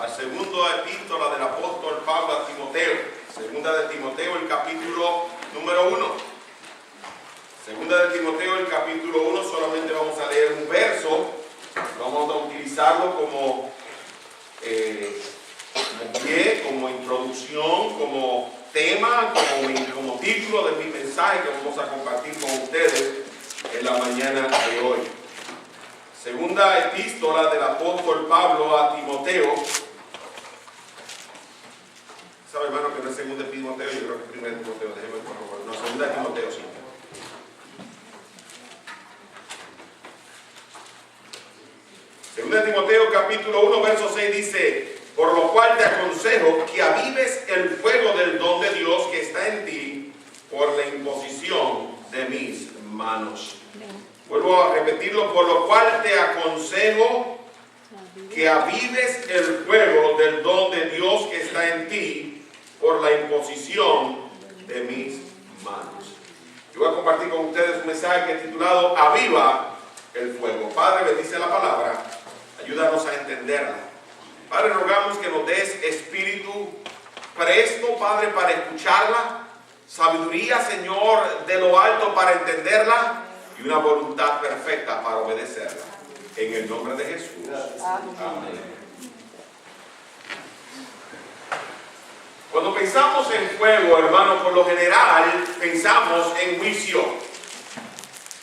a la segunda epístola del apóstol Pablo a Timoteo. Segunda de Timoteo, el capítulo número 1. Segunda de Timoteo, el capítulo 1, solamente vamos a leer un verso. Vamos a utilizarlo como pie, como introducción, como tema, como título de mi mensaje que vamos a compartir con ustedes en la mañana de hoy. Segunda epístola del apóstol Pablo a Timoteo. ¿Sabe, hermano, que no es segunda de Timoteo? Yo creo que es primera de Timoteo. Déjeme por favor. No, segunda de Timoteo, sí. Segunda de Timoteo, capítulo 1, verso 6 dice: por lo cual te aconsejo que avives el fuego del don de Dios que está en ti por la imposición de mis manos. Vuelvo a repetirlo: por lo cual te aconsejo que avives el fuego del don de Dios que está en ti por la imposición de mis manos. Yo voy a compartir con ustedes un mensaje que he titulado Aviva el fuego. Padre, bendice la palabra, ayúdanos a entenderla. Padre, rogamos que nos des espíritu presto, Padre, para escucharla, sabiduría, Señor, de lo alto para entenderla, y una voluntad perfecta para obedecerla. En el nombre de Jesús. Amén. Cuando pensamos en fuego, hermano, por lo general pensamos en juicio.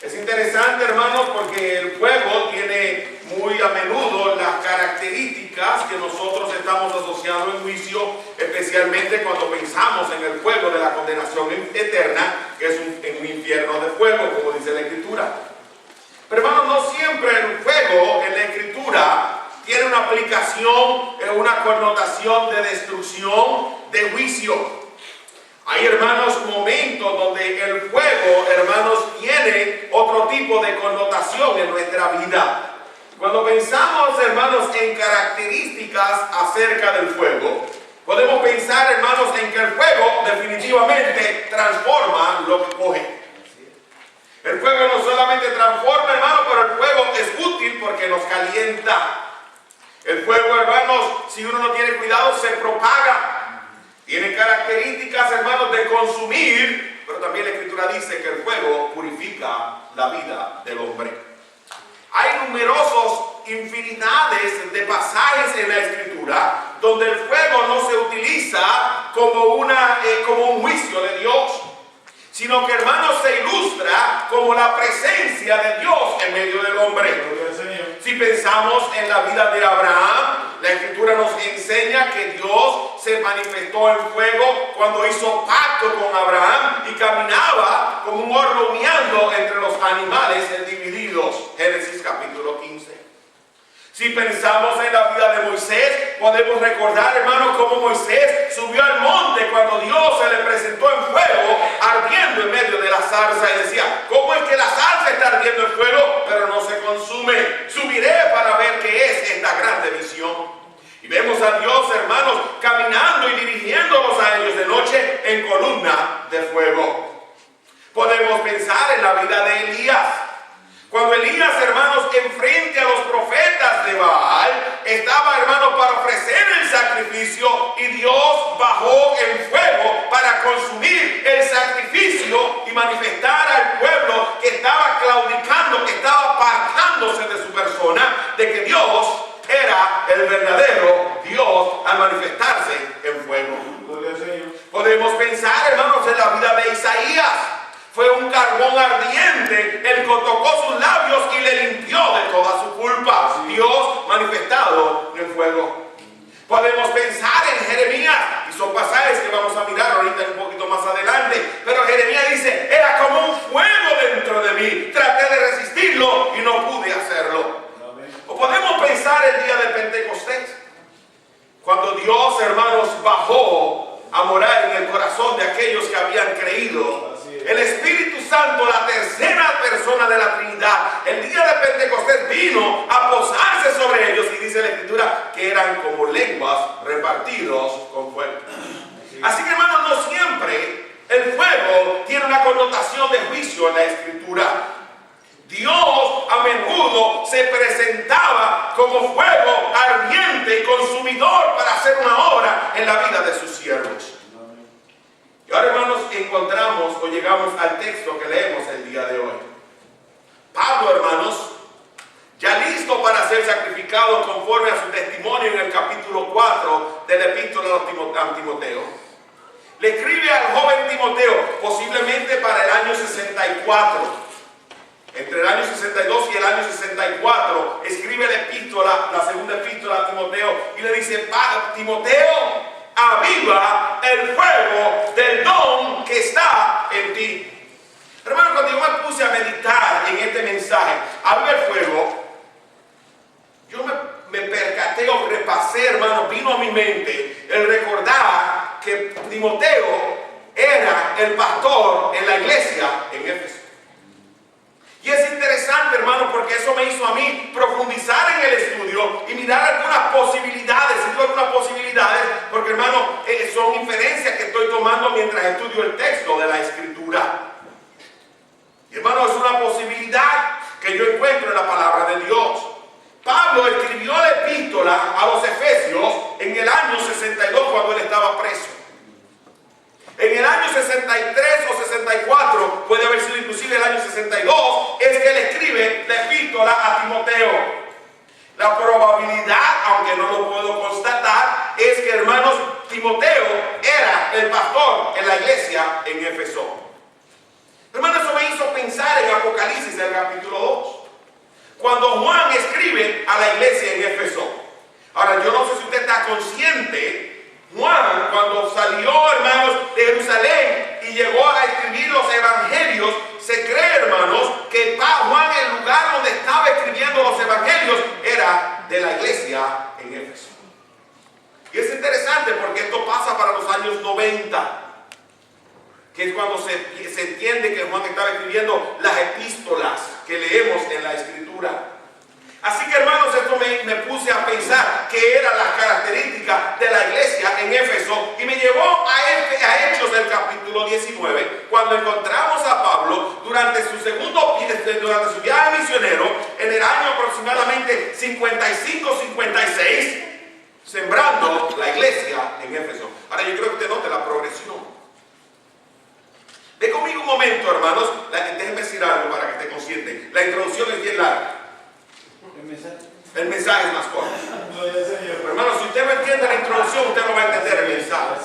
Es interesante, hermano, porque el fuego tiene muy a menudo las características que nosotros estamos asociando en juicio, especialmente cuando pensamos en el fuego de la condenación eterna, que es un infierno de fuego, como dice la Escritura. Pero, hermano, no siempre el fuego en la Escritura tiene una aplicación, una connotación de destrucción, de juicio. Hay, hermanos, momentos donde el fuego, hermanos, tiene otro tipo de connotación en nuestra vida. Cuando pensamos, hermanos, en características acerca del fuego, podemos pensar, hermanos, en que el fuego definitivamente transforma lo que coge. El fuego no solamente transforma, hermano, pero el fuego es útil porque nos calienta. El fuego, hermanos, si uno no tiene cuidado, se propaga. Tiene características, hermanos, de consumir, pero también la Escritura dice que el fuego purifica la vida del hombre. Hay numerosos infinidades de pasajes en la Escritura donde el fuego no se utiliza como un juicio de Dios, sino que, hermanos, se ilustra como la presencia de Dios en medio del hombre. Si pensamos en la vida de Abraham, la Escritura nos enseña que Dios se manifestó en fuego cuando hizo pacto con Abraham y caminaba como un horno humeando entre los animales divididos. Génesis capítulo 15. Si pensamos en la vida de Moisés, podemos recordar, hermanos, cómo Moisés subió al monte cuando Dios se le presentó en fuego, ardiendo en medio de la zarza, y decía: ¿cómo es que la zarza está ardiendo en fuego, pero no se consume? Subiré para ver qué es esta grande visión. Y vemos a Dios, hermanos, caminando y dirigiéndolos a ellos de noche en columna de fuego. Podemos pensar en la vida de Elías. Cuando Elías, hermanos, enfrente a los profetas de Baal, estaba, hermanos, para ofrecer el sacrificio, y Dios bajó en fuego para consumir el sacrificio y manifestar al pueblo que estaba claudicando, que estaba apartándose de su persona, de que Dios era el verdadero Dios al manifestarse en fuego. Podemos pensar, hermanos, en la vida de Isaías. Fue un carbón ardiente el que tocó sus labios y le limpió de toda su culpa. Dios manifestado en fuego. Podemos pensar en Jeremías, y son pasajes que vamos a mirar ahorita un poquito más adelante, pero Jeremías dice: era como un fuego dentro de mí, traté de resistirlo y no pude hacerlo. O podemos pensar el día de Pentecostés, cuando Dios, hermanos, bajó a morar en el corazón de aquellos que habían creído. El Espíritu Santo, la tercera persona de la Trinidad, el día de Pentecostés vino a posarse sobre ellos, y dice la Escritura que eran como lenguas repartidos con fuego. Así que, hermanos, no siempre el fuego tiene una connotación de juicio en la Escritura. Dios a menudo se presentaba como fuego ardiente y consumidor hacer una obra en la vida de sus siervos. Y ahora, hermanos, encontramos o llegamos al texto que leemos el día de hoy. Pablo, hermanos, ya listo para ser sacrificado conforme a su testimonio en el capítulo 4 de la epístola a Timoteo, le escribe al joven Timoteo, posiblemente para el año 64. Entre el año 62 y el año 64, escribe la epístola, la segunda epístola a Timoteo, y le dice: Timoteo, aviva el fuego del don que está en ti. Hermano, cuando yo me puse a meditar en este mensaje, aviva el fuego, yo me percaté o repasé, hermano, vino a mi mente el recordar que Timoteo era el pastor en la iglesia en Éfeso. Y es interesante, hermano, porque eso me hizo a mí profundizar en el estudio y mirar algunas posibilidades. Y digo algunas posibilidades porque, hermano, son inferencias que estoy tomando mientras estudio el texto de la Escritura. Y, hermano, es una posibilidad que yo encuentro en la palabra de Dios. Pablo escribió la epístola a los Efesios en el año 62 cuando él estaba preso. En el año 63 o 64, puede haber sido inclusive el año 62, es que él escribe la epístola a Timoteo. La probabilidad, aunque no lo puedo constatar, es que, hermanos, Timoteo era el pastor en la iglesia en Éfeso. Hermanos, eso me hizo pensar en Apocalipsis, el capítulo 2. Cuando Juan escribe a la iglesia en Éfeso. Ahora, yo no sé si usted está consciente, Juan, cuando salió, hermanos, de Jerusalén y llegó a escribir los evangelios, se cree, hermanos, que Juan, el lugar donde estaba escribiendo los evangelios, era de la iglesia en Éfeso. Y es interesante porque esto pasa para los años 90, que es cuando se entiende que Juan estaba escribiendo las epístolas que leemos en la Escritura. Así que, hermanos, esto me puse a pensar qué eran las características de la iglesia en Éfeso y me llevó a Hechos del capítulo 19, cuando encontramos a Pablo durante su viaje misionero en el año aproximadamente 55-56, sembrando la iglesia en Éfeso. Ahora, yo creo que usted note la progresión. Ve conmigo un momento, hermanos. Déjenme decir algo para que esté consciente. La introducción es bien larga. El mensaje es más corto. Pero, hermanos, si usted no entiende la introducción, usted no va a entender el mensaje.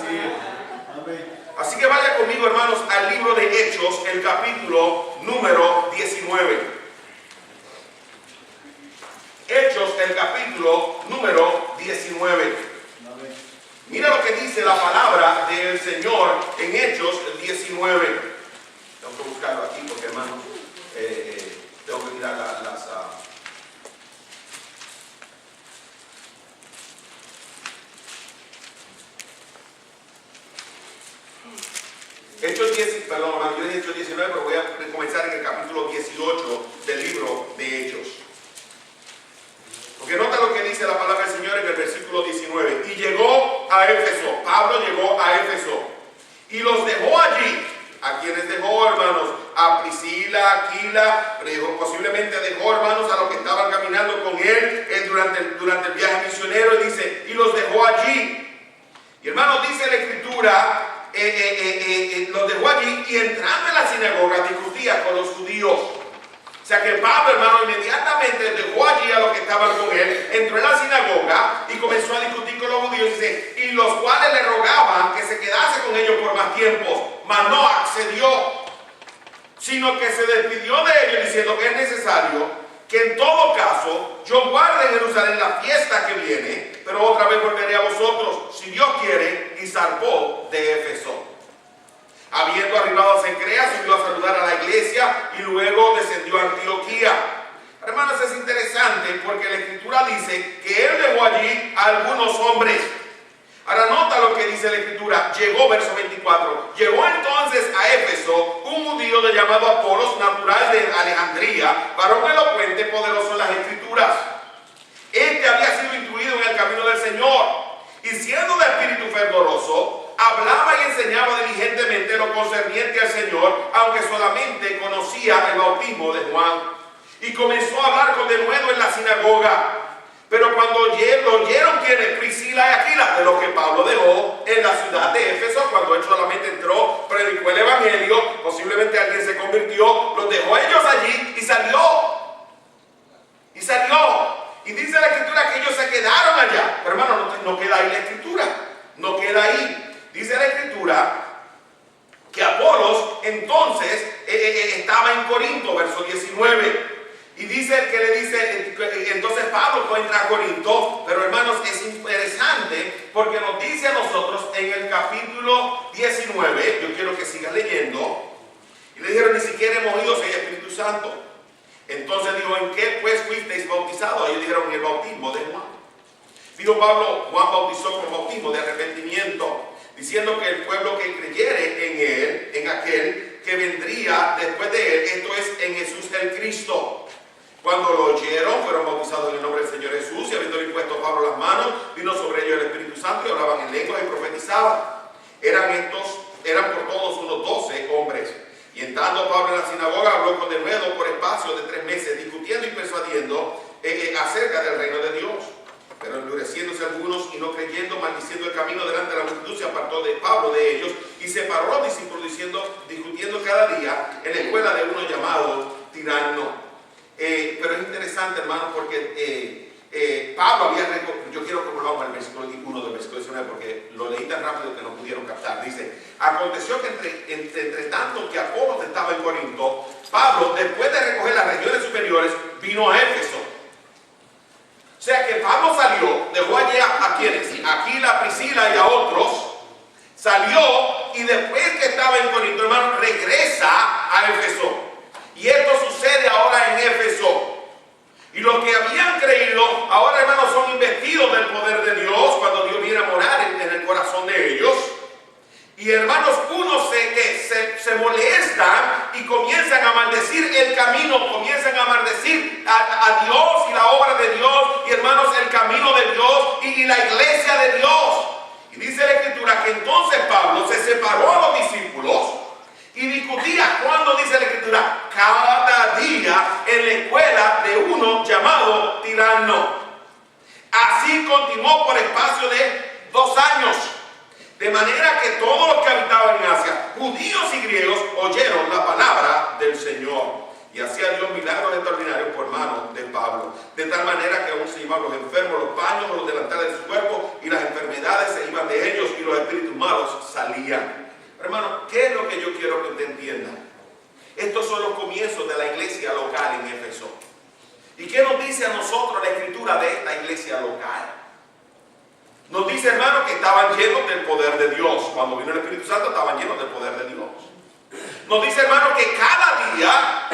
Así que vaya conmigo, hermanos, al libro de Hechos, el capítulo número 19. Hechos, el capítulo número 19. Mira lo que dice la palabra del Señor en Hechos 19. Tengo que buscarlo aquí porque, hermanos, tengo que mirar las Hechos 10, perdón, yo he dicho 19, pero voy a comenzar en el capítulo 18 del libro de Hechos. Porque nota lo que dice la palabra del Señor en el versículo 19. Y llegó a Éfeso, Pablo llegó a Éfeso y los dejó allí. ¿A quienes dejó, hermanos? A Priscila, Aquila, posiblemente dejó, hermanos, a los que estaban caminando con él durante el viaje misionero, y dice, y los dejó allí. Y, hermanos, dice la Escritura, los dejó allí y entrando en la sinagoga discutía con los judíos. O sea que Pablo, hermano, inmediatamente dejó allí a los que estaban con él, entró en la sinagoga y comenzó a discutir con los judíos, dice, y los cuales le rogaban que se quedase con ellos por más tiempo, mas no accedió, sino que se despidió de ellos diciendo que es necesario que en todo caso yo guarde en Jerusalén la fiesta que viene, pero otra vez volveré a vosotros, si Dios quiere, y zarpó de Éfeso. Habiendo arribado a Cencrea, subió a saludar a la iglesia y luego descendió a Antioquía. Hermanos, es interesante porque la Escritura dice que él dejó allí a algunos hombres. Ahora nota lo que dice la Escritura. Llegó, verso 24, llegó entonces a Éfeso un judío de llamado Apolos, natural de Alejandría, varón elocuente, poderoso en las Escrituras. Este había sido instruido en el camino del Señor y siendo de espíritu fervoroso, hablaba y enseñaba diligentemente lo concerniente al Señor, aunque solamente conocía el bautismo de Juan. Y comenzó a hablar con denuedo en la sinagoga. Pero cuando lo oyeron quienes, Priscila y Aquila, de los queda ahí. Dice la Escritura que Apolos entonces estaba en Corinto, verso 19. Y dice que le dice, entonces Pablo entra a Corinto, pero hermanos, es interesante porque nos dice a nosotros en el capítulo 19, yo quiero que sigas leyendo, y le dijeron, ni siquiera hemos ido si hay Espíritu Santo. Entonces dijo, ¿en qué pues fuisteis bautizados? Ellos dijeron, en el bautismo de Juan. Dijo Pablo, Juan bautizó con bautismo de arrepentimiento, diciendo que el pueblo que creyere en él, en aquel que vendría después de él, esto es en Jesús el Cristo. Cuando lo oyeron, fueron bautizados en el nombre del Señor Jesús, y habiendo impuesto a Pablo las manos, vino sobre ellos el Espíritu Santo y hablaban en lenguas y profetizaban. Eran por todos unos 12 hombres. Y entrando Pablo en la sinagoga, habló con denuedo por espacio de 3 meses, discutiendo y persuadiendo acerca del reino de Dios. Pero endureciéndose algunos y no creyendo, maldiciendo el camino delante de la multitud, se apartó de Pablo de ellos y separó a los discípulos, discutiendo cada día en la escuela de uno llamado Tirano. Pero es interesante, hermano, porque Pablo había yo quiero que volvamos al versículo 1 del versículo 19 porque lo leí tan rápido que no pudieron captar. Dice, aconteció que entre tanto que Apolos estaba en Corinto, Pablo, después de recoger las regiones superiores, vino a Éfeso. O sea que Pablo salió, dejó allí a quienes, aquí la Priscila y a otros, salió y después que estaba en Corinto, hermano, regresa a Éfeso. Y esto sucede ahora en Éfeso. Y los que habían creído, ahora hermanos, son investidos del poder de Dios cuando Dios viene a morar en el corazón de ellos. Y hermanos, unos se molestan y comienzan a maldecir el camino, comienzan a maldecir a Dios y la obra de Dios, y hermanos, el camino de Dios y la iglesia de Dios. Y dice la Escritura que entonces Pablo se separó a los discípulos y discutía, cuando dice la Escritura, cada día en la escuela de uno llamado Tirano. Así continuó por espacio de 2 años. De manera que todos los que habitaban en Asia, judíos y griegos, oyeron la palabra del Señor. Y hacía Dios milagros extraordinarios por mano de Pablo. De tal manera que aún se llevaban los enfermos, los paños o los delantales de su cuerpo, y las enfermedades se iban de ellos, y los espíritus malos salían. Hermano, ¿qué es lo que yo quiero que usted entienda? Estos son los comienzos de la iglesia local en Éfeso. ¿Y qué nos dice a nosotros la Escritura de esta iglesia local? Nos dice, hermano, que estaban llenos del poder de Dios. Cuando vino el Espíritu Santo estaban llenos del poder de Dios. Nos dice, hermano, que cada día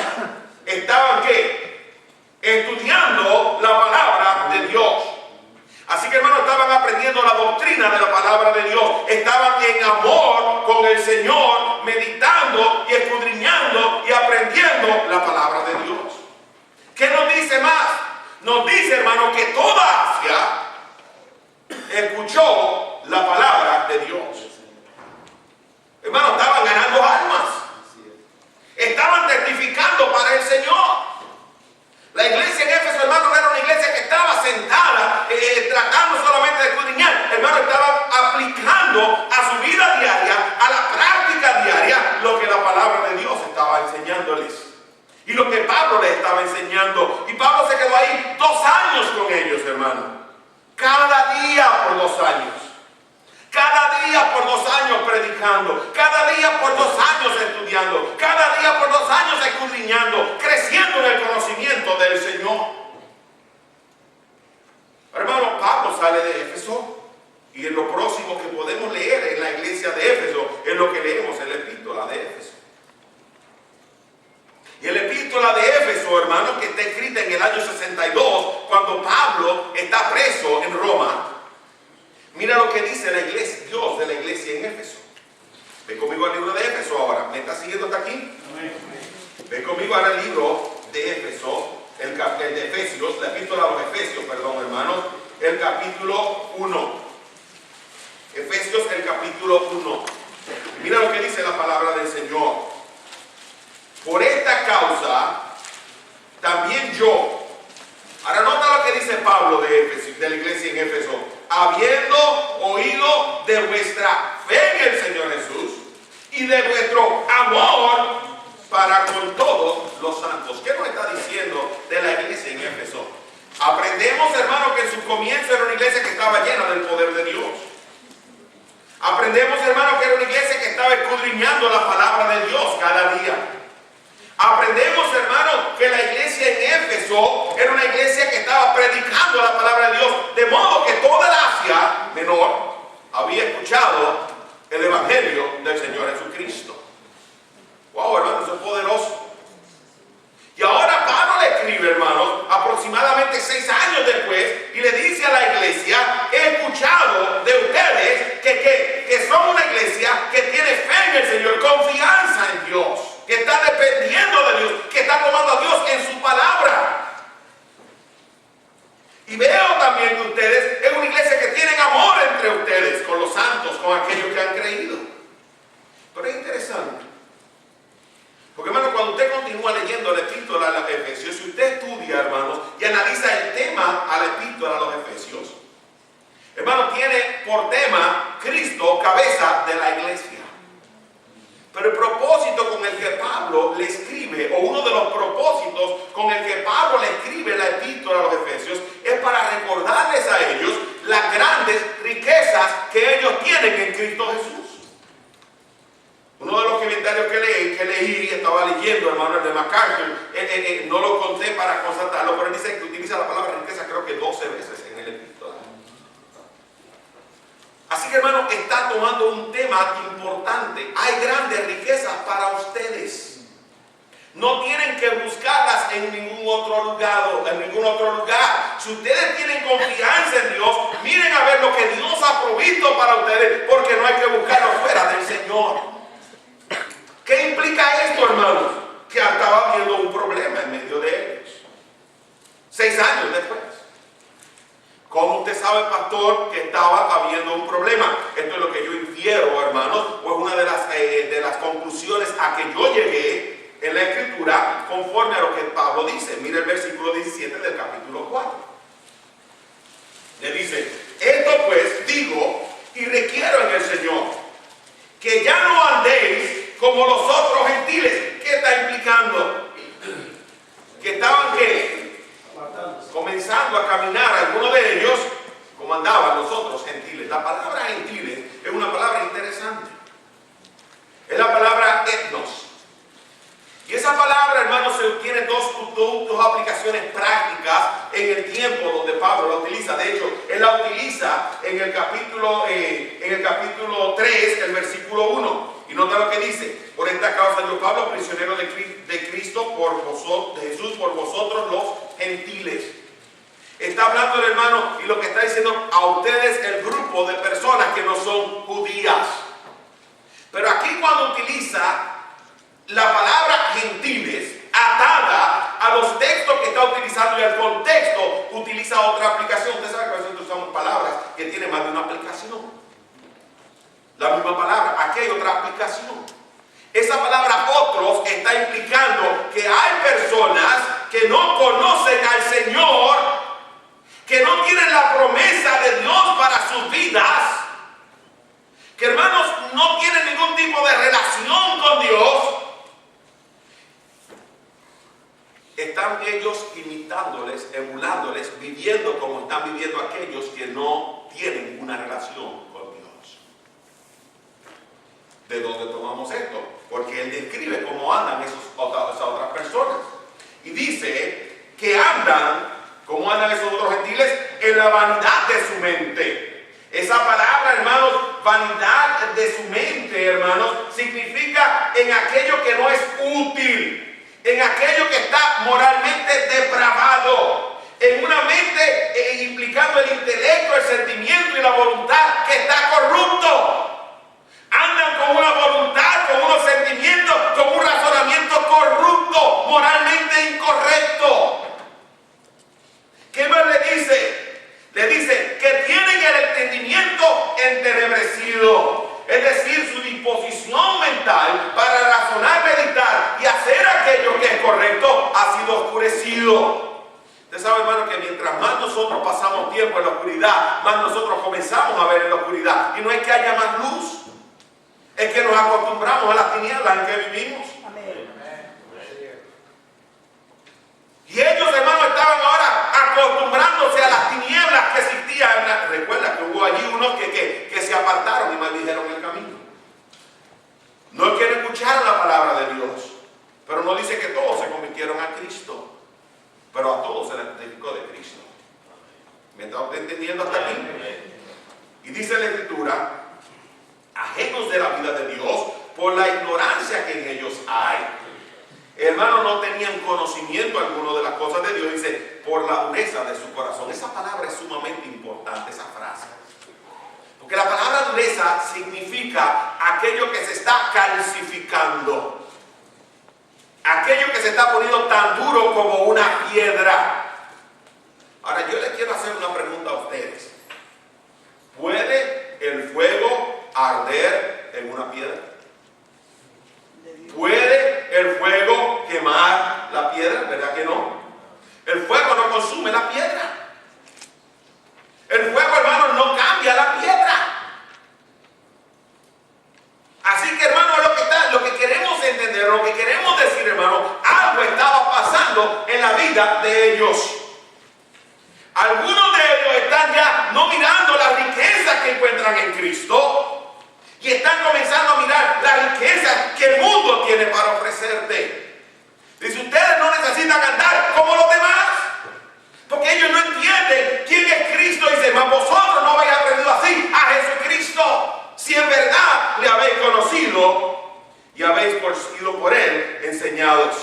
estaban, ¿qué? Estudiando la palabra de Dios. Así que, hermano, estaban aprendiendo la doctrina de la palabra de Dios. Estaban en amor con el Señor, meditando y escudriñando y aprendiendo la palabra de Dios. ¿Qué nos dice más? Nos dice, hermano, que toda Asia escuchó la palabra de Dios. Hermano, estaban ganando almas. Estaban testificando para el Señor. La iglesia en Éfeso, hermano, no era una iglesia que estaba sentada tratando solamente de escudriñar. Hermano, estaban aplicando a su vida diaria, a la práctica diaria, lo que la palabra de Dios estaba enseñándoles. Y lo que Pablo les estaba enseñando. Y Pablo se quedó ahí 2 años con ellos, hermano. Cada día por 2 años. Cada día por 2 años predicando. Cada día por 2 años estudiando. Cada día por 2 años escudriñando. Creciendo en el conocimiento del Señor. Hermano, Pablo sale de Éfeso. Y en lo próximo que podemos leer en la iglesia de Éfeso es lo que leemos en la epístola de Éfeso. Y la epístola de Éfeso, hermano, que está escrita en el año 62, cuando Pablo está preso en Roma. Mira lo que dice la iglesia, Dios de la iglesia en Éfeso. Ve conmigo al libro de Éfeso ahora. ¿Me está siguiendo hasta aquí? Amén. Ve conmigo ahora al libro de Éfeso, el de Efesios, la epístola a los Efesios, perdón, hermanos, el capítulo 1. Efesios, el capítulo 1. Mira lo que dice la palabra del Señor. Por esta causa, también yo. Ahora nota lo que dice Pablo de la iglesia en Éfeso. Habiendo oído de vuestra fe en el Señor Jesús y de vuestro amor para con todos los santos. ¿Qué nos está diciendo de la iglesia en Éfeso? Aprendemos, hermano, que en su comienzo era una iglesia que estaba llena del poder de Dios. Aprendemos, hermanos, que era una iglesia que estaba escudriñando la palabra de Dios cada día. Aprendemos, hermanos, que la iglesia en Éfeso era una iglesia que estaba predicando la palabra de Dios, de modo que toda el Asia Menor había escuchado el evangelio del Señor Jesucristo. Wow, hermanos, eso es poderoso. Y ahora Pablo le escribe, hermanos, aproximadamente 6 años después, y le dice a la iglesia: he escuchado de ustedes que son una iglesia que tiene fe en el Señor, confianza en Dios, que está dependiendo de Dios, que está tomando a Dios en su palabra. Y veo también que ustedes es una iglesia que tienen amor entre ustedes, con los santos, con aquellos que han creído. Pero es interesante, porque, hermano, cuando usted continúa leyendo la epístola a los Efesios, si usted estudia, hermanos, y analiza el tema a la epístola a los Efesios, hermano, tiene por tema Cristo, cabeza de la iglesia. Pero el propósito con el que Pablo le escribe, o uno de los propósitos con el que Pablo le escribe la epístola a los Efesios, es para recordarles a ellos las grandes riquezas que ellos tienen en Cristo Jesús. Uno de los comentarios que leí, estaba leyendo, hermano, el de MacArthur, no lo conté para constatarlo, pero él dice que utiliza la palabra riqueza creo que 12 veces en el epístola. Así que, hermano, está tomando un tema importante. Hay grandes riquezas para ustedes. No tienen que buscarlas en ningún otro lugar. Si ustedes tienen confianza en Dios, miren a ver lo que Dios ha provisto para ustedes, porque no hay que buscarlo fuera del Señor. ¿Qué implica esto, hermanos? Que estaba habiendo un problema en medio de ellos. 6 años después. ¿Cómo usted sabe, pastor, que estaba habiendo un problema? Esto es lo que yo infiero, hermanos, pues una de las conclusiones a que yo llegué en la Escritura, conforme a lo que Pablo dice. Mire el versículo 17 del capítulo 4. Le dice: esto pues digo y requiero en el Señor, que ya no andéis como los otros gentiles. ¿Qué está implicando? Que estaban, ¿qué? Comenzando a caminar, algunos de ellos, como andaban los otros gentiles. La palabra gentiles es una palabra interesante. Es la palabra etnos. Y esa palabra, hermanos, tiene dos aplicaciones prácticas en el tiempo donde Pablo la utiliza. De hecho, él la utiliza en el capítulo 3, el versículo 1. Y nota lo que dice: por esta causa yo, Pablo, prisionero de Cristo, de Jesús, por vosotros los gentiles. Está hablando el hermano, y lo que está diciendo a ustedes, el grupo de personas que no son judías. Pero aquí, cuando utiliza la palabra gentiles atada a los textos que está utilizando y al contexto, utiliza otra aplicación. Usted sabe que a veces usamos palabras que tienen más de una aplicación. La misma palabra, aquí hay otra aplicación. Esa palabra otros está implicando que hay personas que no conocen al Señor, que no tienen la promesa de Dios para sus vidas, que, hermanos, no tienen ningún tipo de relación con Dios. Están ellos imitándoles, emulándoles, viviendo como están viviendo aquellos que no tienen una relación con Dios. ¿De dónde tomamos esto? Porque él describe cómo andan esas otras personas. Y dice que andan, como andan esos otros gentiles, en la vanidad de su mente. Esa palabra, hermanos, vanidad de su mente, hermanos, significa en aquello que no es útil, en aquello que está moralmente depravado, en una mente implicando el intelecto, el sentimiento y la voluntad que está corrupto. Andan con una voluntad, con unos sentimientos, con un razonamiento corrupto, moralmente incorrecto. ¿Qué más le dice? Le dice que tienen el entendimiento entenebrecido. Es decir, su disposición mental para razonar, meditar y hacer aquello que es correcto ha sido oscurecido. Usted sabe, hermano, que mientras más nosotros pasamos tiempo en la oscuridad, más nosotros comenzamos a ver en la oscuridad. Y no es que haya más luz, es que nos acostumbramos a las tinieblas en que vivimos. Amén. Y ellos, hermanos, estaban ahora acostumbrándose a las tinieblas que existían cristiana, recuerda que hubo allí unos que se apartaron y maldijeron el camino. No quieren escuchar la palabra de Dios, pero no dice que todos se convirtieron a Cristo, pero a todos se les testificó de Cristo. ¿Me está usted entendiendo hasta aquí? Y dice la Escritura, ajenos de la vida de Dios por la ignorancia que en ellos hay. Hermanos, no tenían conocimiento alguno de las cosas de Dios, dice, por la dureza de su corazón. Esa palabra es sumamente importante, esa frase. Porque la palabra dureza significa aquello que se está calcificando. Aquello que se está poniendo tan duro como una piedra. Ahora yo les quiero hacer una pregunta a ustedes. ¿Puede el fuego arder en una piedra? ¿Puede el fuego quemar la piedra? ¿Verdad que no? El fuego no consume la piedra. El fuego, hermano, no cambia la piedra. Así que, hermano, lo que queremos entender, lo que queremos decir, hermano, algo estaba pasando en la vida de ellos. Algunos de ellos están ya no mirando las riquezas que encuentran en Cristo y están comenzando a mirar las riquezas que el mundo tiene para ofrecerte. Dice, ustedes no necesitan andar como los demás, porque ellos no entienden quién es Cristo. Dice, mas vosotros no habéis aprendido así a Jesucristo, si en verdad le habéis conocido y habéis sido por él enseñados.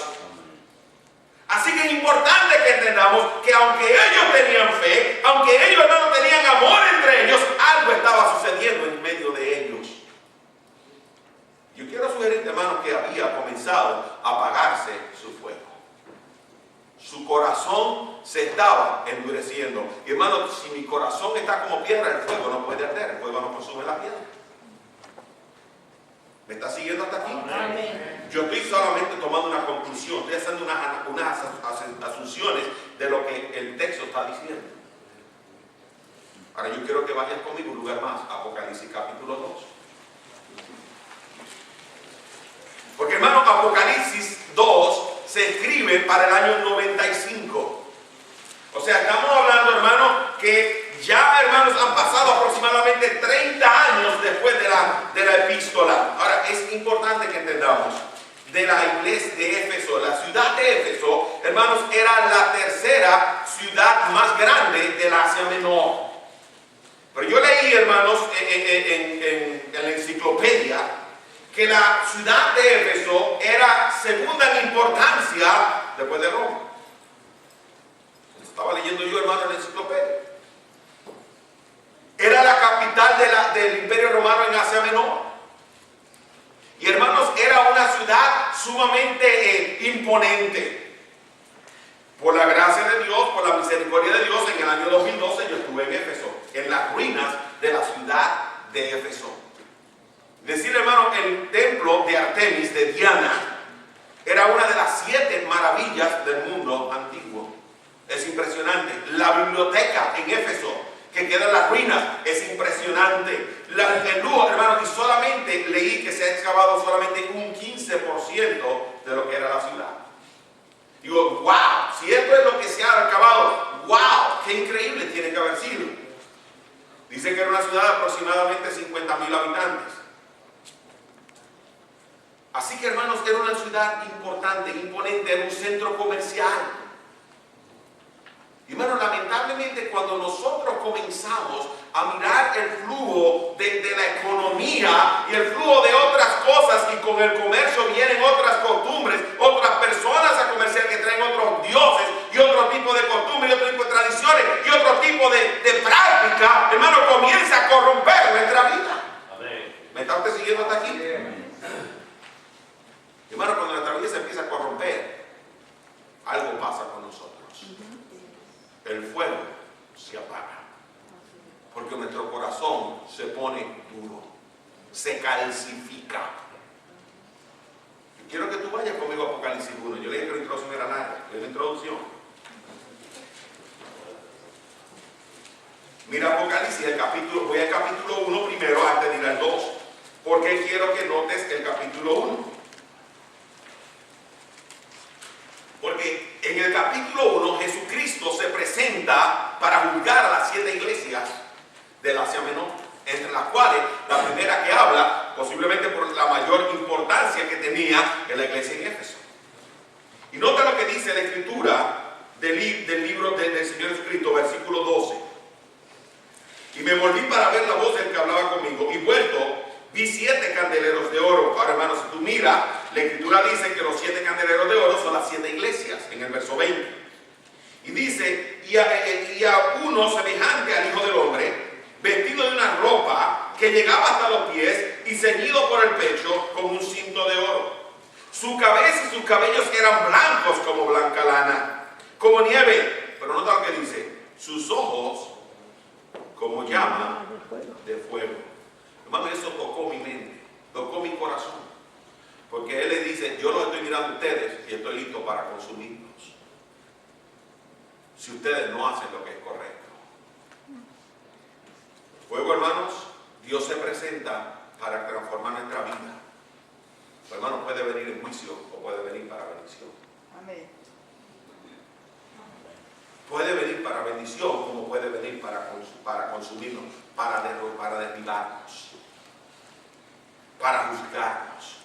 Así que es importante que entendamos que aunque ellos tenían fe, aunque ellos no tenían amor entre ellos, algo estaba sucediendo en medio de ellos. Yo quiero sugerirte, hermano, que había comenzado a apagarse su fuego. Su corazón se estaba endureciendo. Y hermano, si mi corazón está como piedra, el fuego no puede arder, el fuego no consume la piedra. ¿Me está siguiendo hasta aquí? Amén. Yo estoy solamente tomando una conclusión, estoy haciendo unas asunciones de lo que el texto está diciendo. Ahora yo quiero que vayas conmigo un lugar más, Apocalipsis capítulo 2. Porque, hermano, Apocalipsis 2 se escribe para el año 95. O sea, estamos hablando, hermano, que ya, hermanos, han pasado aproximadamente 30 años después de la epístola. Ahora, es importante que entendamos, de la iglesia de Éfeso, la ciudad de Éfeso, hermanos, era la tercera ciudad más grande del Asia Menor. Pero yo leí, hermanos, en la enciclopedia, que la ciudad de Éfeso era segunda en importancia después de Roma. Estaba leyendo yo, hermano, en la enciclopedia. Era la capital del Imperio Romano en Asia Menor. Y, hermanos, era una ciudad sumamente imponente. Por la gracia de Dios, por la misericordia de Dios, en el año 2012 yo estuve en Éfeso, en las ruinas de la ciudad de Éfeso. Decir, hermano, el templo de Artemis, de Diana, era una de las 7 maravillas del mundo antiguo. Es impresionante. La biblioteca en Éfeso, que queda en las ruinas, es impresionante. El lujo, hermano, y solamente leí que se ha excavado solamente un 15% de lo que era la ciudad. Digo, wow, si esto es lo que se ha excavado, wow, qué increíble tiene que haber sido. Dice que era una ciudad de aproximadamente 50,000 habitantes. Así que, hermanos, era una ciudad importante, imponente, era un centro comercial. Y, hermanos, lamentablemente cuando nosotros comenzamos a mirar el flujo de la economía y el flujo de otras cosas, y con el comercio vienen otras costumbres, otras personas a comerciar que traen otros dioses y otro tipo de costumbres y otro tipo de tradiciones y otro tipo de práctica, hermano, comienza a corromper nuestra vida. Amén. ¿Me está usted siguiendo hasta aquí? Hermano, cuando nuestra vida se empieza a corromper, algo pasa con nosotros. El fuego se apaga, porque nuestro corazón se pone duro, se calcifica. Y quiero que tú vayas conmigo a Apocalipsis 1. Yo le dije que la introducción era larga, es la introducción. Mira Apocalipsis, voy al capítulo 1 primero antes de ir al 2, porque quiero que notes el capítulo 1. Porque en el capítulo 1 Jesucristo se presenta para juzgar a las 7 iglesias del Asia Menor, entre las cuales la primera que habla, posiblemente por la mayor importancia que tenía en la iglesia en Éfeso. Y nota lo que dice la escritura del libro del Señor Jesucristo, versículo 12. Y me volví para ver la voz del que hablaba conmigo, y vuelto, vi 7 candeleros de oro. Ahora, hermanos, si tú miras, la escritura dice que los 7 candeleros de oro son las 7 iglesias, en el verso 20. Y dice, y a uno semejante al Hijo del Hombre, vestido de una ropa que llegaba hasta los pies y ceñido por el pecho con un cinto de oro. Su cabeza y sus cabellos eran blancos como blanca lana, como nieve. Pero nota lo que dice, sus ojos como llama de fuego. Hermano, eso tocó mi mente, tocó mi corazón. Porque Él le dice, yo los estoy mirando a ustedes y estoy listo para consumirlos, si ustedes no hacen lo que es correcto. Fuego, hermanos, Dios se presenta para transformar nuestra vida. Hermanos, puede venir en juicio o puede venir para bendición. Amén. Puede venir para bendición como puede venir para consumirnos, para derribarnos, para juzgarnos.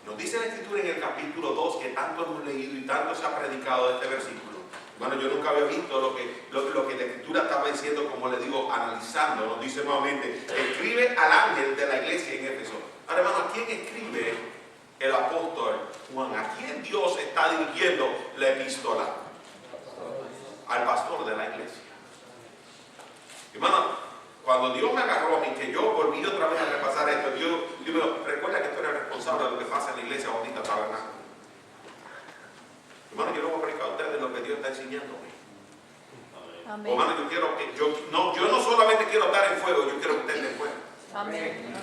Nos dice la escritura en el capítulo 2, que tanto hemos leído y tanto se ha predicado de este versículo. Bueno, yo nunca había visto lo que la escritura estaba diciendo, como le digo, analizando. Nos dice nuevamente, escribe al ángel de la iglesia en Éfeso. Ahora, hermano, ¿a quién escribe el apóstol Juan? ¿A quién Dios está dirigiendo la epístola? Al pastor de la iglesia. Hermano, cuando Dios me agarró a mí, que yo volví otra vez a repasar esto, Dios me dijo, recuerda que tú eres responsable de lo que pasa en la iglesia Bautista Tabernáculo. Hermano, yo no voy a predicar a ustedes lo que Dios está enseñándome. Amén. Hermano, yo quiero que yo no solamente quiero estar en fuego, yo quiero que ustedes estén en fuego. Amén.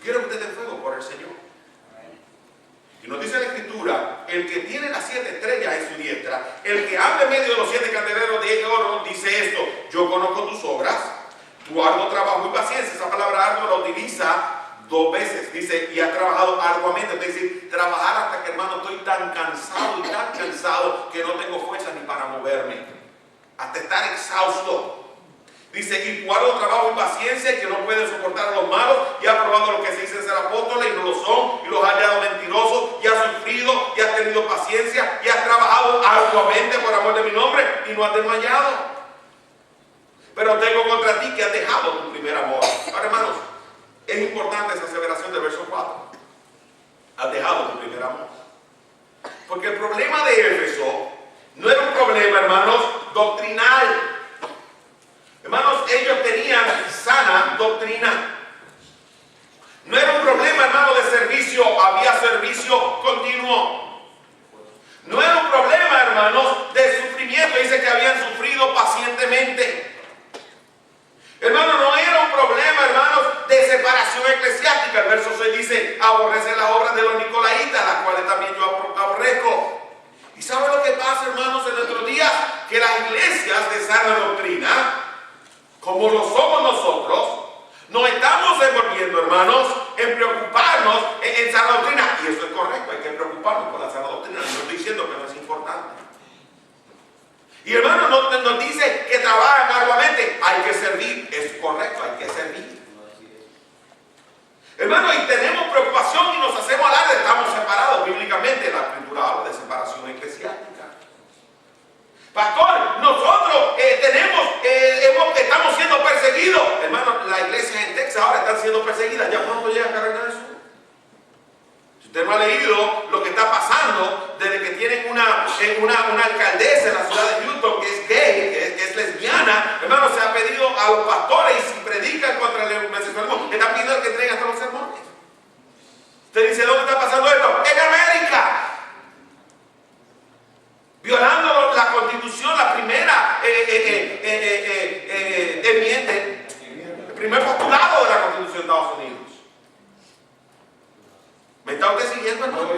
Quiero que ustedes estén en fuego por el Señor. Y nos dice la escritura, el que tiene las 7 estrellas en su diestra, el que habla en medio de los 7 candeleros de oro, dice esto: yo conozco tus obras, tu arduo trabajo y paciencia. Esa palabra arduo la utiliza 2 veces, dice, y has trabajado arduamente. Es decir, trabajar hasta que, hermano, estoy tan cansado y tan cansado que no tengo fuerza ni para moverme, hasta estar exhausto. Dice, y tu arduo trabajo y paciencia, que no pueden soportar a los malos, y has probado lo que se dice ser apóstoles y no lo son, y los has hallado mentirosos, y has sufrido, y has tenido paciencia, y has trabajado arduamente por amor de mi nombre, y no has desmayado. Pero tengo contra ti que has dejado tu primer amor. Ahora, hermanos, es importante esa aseveración del verso 4. Has dejado tu primer amor. Porque el problema de Éfeso no era un problema, hermanos, doctrinal. Hermanos, ellos tenían sana doctrina. No era un problema, hermano, de servicio. Había servicio continuo. No era un problema, hermanos, de sufrimiento. Dice que habían sufrido pacientemente. Hermano, no era un problema, hermanos, de separación eclesiástica. El verso 6 dice, aborrece las obras de los nicolaitas, las cuales también yo aborrezco. ¿Y sabe lo que pasa, hermanos, en nuestros días? Que las iglesias de sana doctrina, como lo somos nosotros, nos estamos envolviendo, hermanos, en preocuparnos en sana doctrina. Y eso es correcto, hay que preocuparnos por la sana doctrina. No estoy diciendo que no es importante. Y hermano, nos dice que trabajan arduamente. Hay que servir. Es correcto, hay que servir. Hermano, y tenemos preocupación y nos hacemos alarde. Estamos separados bíblicamente. La escritura habla de separación eclesiástica. Pastor, nosotros estamos siendo perseguidos. Hermano, las iglesias en Texas ahora están siendo perseguidas. ¿Ya pronto llega Carolina del Sur? Si usted no ha leído lo que está pasando desde que tienen una alcaldesa en la ciudad de Houston que es gay, que es lesbiana, hermano, se ha pedido a los pastores, y si predican contra el homosexualismo, están pidiendo que entreguen hasta los sermones. Usted dice, ¿dónde está pasando esto? En América. Violando la constitución, la primera enmienda, el primer postulado de la constitución de Estados Unidos. ¿Me está usted siguiendo, hermano?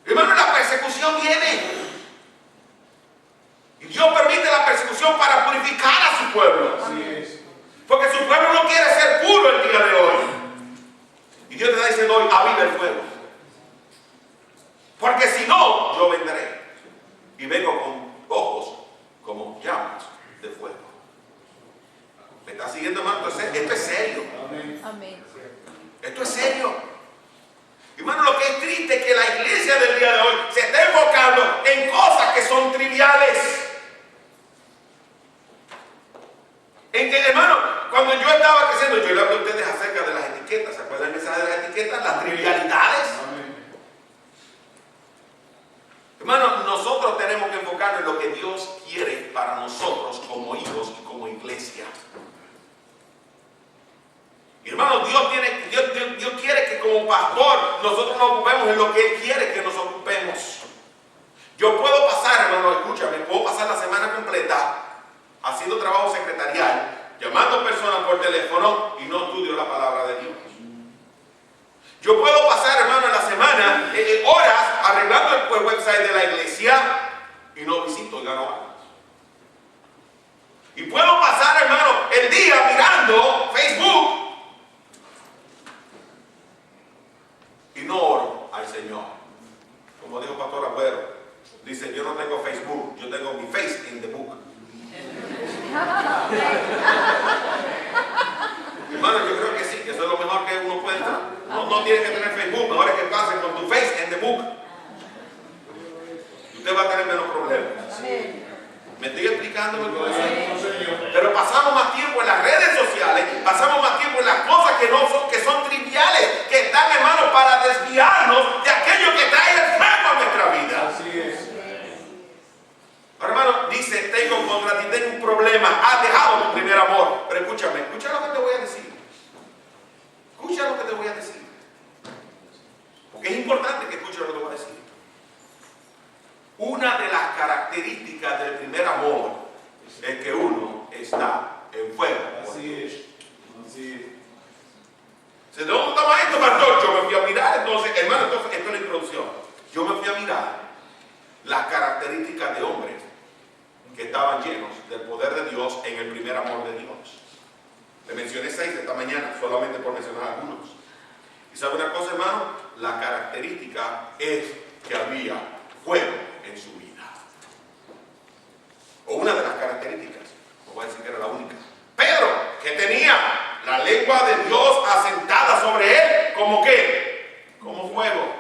Hermano, la persecución viene. Y Dios permite la persecución para purificar a su pueblo. Así es. Porque su pueblo no quiere ser puro el día de hoy. Y Dios te está diciendo hoy, aviva el fuego. Porque si no, yo vendré. Y vengo con ojos como llamas siguiendo, hermano? Esto es serio. Amén. Esto es serio. Hermano, lo que es triste es que la iglesia del día de hoy se está enfocando en cosas que son triviales. En que, hermano, cuando yo estaba creciendo, yo le hablé a ustedes acerca de las etiquetas. ¿Se acuerdan del mensaje de las etiquetas? Las trivialidades. Hermano, nosotros tenemos que enfocarnos en lo que Dios quiere para nosotros como hijos y como iglesia. Y hermano, Dios quiere que como pastor nosotros nos ocupemos en lo que Él quiere que nos ocupemos. Yo puedo pasar, hermano, escúchame, puedo pasar la semana completa haciendo trabajo secretarial, llamando personas por teléfono y no estudio la palabra de Dios. Yo puedo pasar, hermano, en la semana horas arreglando el website de la iglesia y no visito y gano almas. Y puedo pasar, hermano, el día mirando Facebook y no oro al Señor. Como dijo Pastor Agüero, dice, yo no tengo Facebook, yo tengo mi face in the book. Hermano, yo creo que sí, que eso es lo mejor que uno puede estar. No tienes que tener Facebook, mejor es que pasen con tu face in the book. Y usted va a tener menos problemas. ¿Me estoy explicando lo que voy a decir? Pero pasamos más tiempo en las redes sociales, pasamos más tiempo en las cosas que son triviales, que están, hermanos, para desviarnos de aquello que trae el fuego a nuestra vida. Así es. Ahora, hermano, dice, tengo contra ti, tengo un problema, has dejado tu primer amor. Pero escúchame, escucha lo que te voy a decir. Escucha lo que te voy a decir. Porque es importante que escuches lo que te voy a decir. Una de las características del primer amor es que uno está en fuego. Así es. Así es. ¿De dónde estaba esto, pastor? Yo me fui a mirar, entonces, hermano, esto es la introducción. Yo me fui a mirar las características de hombres que estaban llenos del poder de Dios en el primer amor de Dios. Le mencioné 6 esta mañana, solamente por mencionar algunos. ¿Y sabe una cosa, hermano? La característica es que había fuego en su vida. O una de las características, no voy a decir que era la única. Pedro, que tenía la lengua de Dios asentada sobre él, ¿como qué? Como fuego.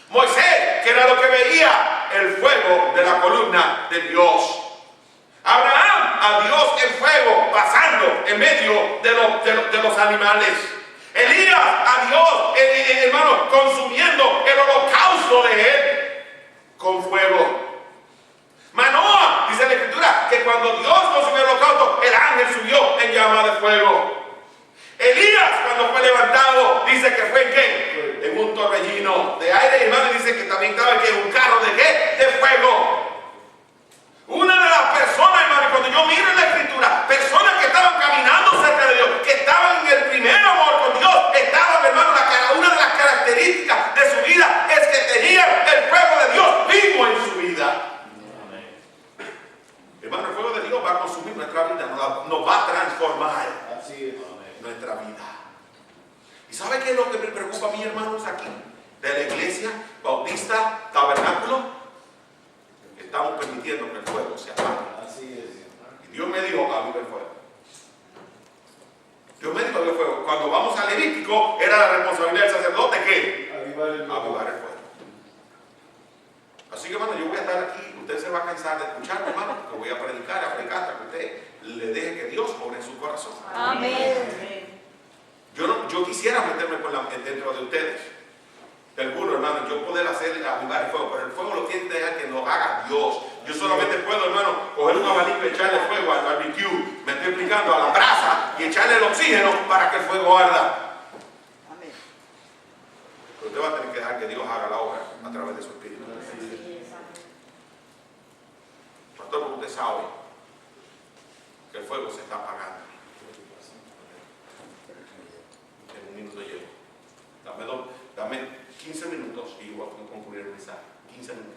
Moisés, que era lo que veía, el fuego de la columna de Dios. Abraham, a Dios el fuego pasando en medio de los animales. Elías, a Dios, hermano, consumiendo el holocausto de él con fuego. Manoah, dice la escritura, que cuando Dios consumió el holocausto, el ángel subió en llama de fuego. Elías, cuando fue levantado, dice que fue ¿en qué? En un torbellino de aire. Y hermano, dice que también estaba en un carro de ¿qué? De fuego. Una de las personas, hermano, cuando yo miro en la escritura, personas que estaban caminando cerca de Dios, que estaban en el primer amor con Dios, estaban, hermano, una de las características de su vida es que tenían el fuego de Dios vivo en su vida. Hermano, el fuego de Dios va a consumir nuestra vida, nos va a transformar. Así es. Nuestra vida. ¿Y sabe qué es lo que me preocupa a mí, hermanos, aquí? De la iglesia bautista, tabernáculo. Estamos permitiendo que el fuego se apague. Así es. Y Dios me dijo, aviva el fuego. Dios me dijo, aviva el fuego. Cuando vamos al Levítico, era la responsabilidad del sacerdote que Avivar el fuego. avivar el fuego. Así que, hermano, yo voy a estar aquí. Usted se va a cansar de escucharme, hermano, que voy a predicar hasta que usted le deje que Dios obre en su corazón. Amén. Yo quisiera meterme dentro de ustedes. De algunos, hermano, yo poder hacer avivar el fuego, pero el fuego lo tiene que dejar que nos haga Dios. Yo solamente puedo, hermano, coger un abanico y echarle fuego al barbecue, me estoy explicando, a la brasa, y echarle el oxígeno para que el fuego arda. Amén. Pero usted va a tener que dejar que Dios haga la obra a través de su espíritu. Pastor, porque usted sabe que el fuego se está apagando. En un minuto llego. Dame 15 minutos y voy a concluir el mensaje. 15 minutos.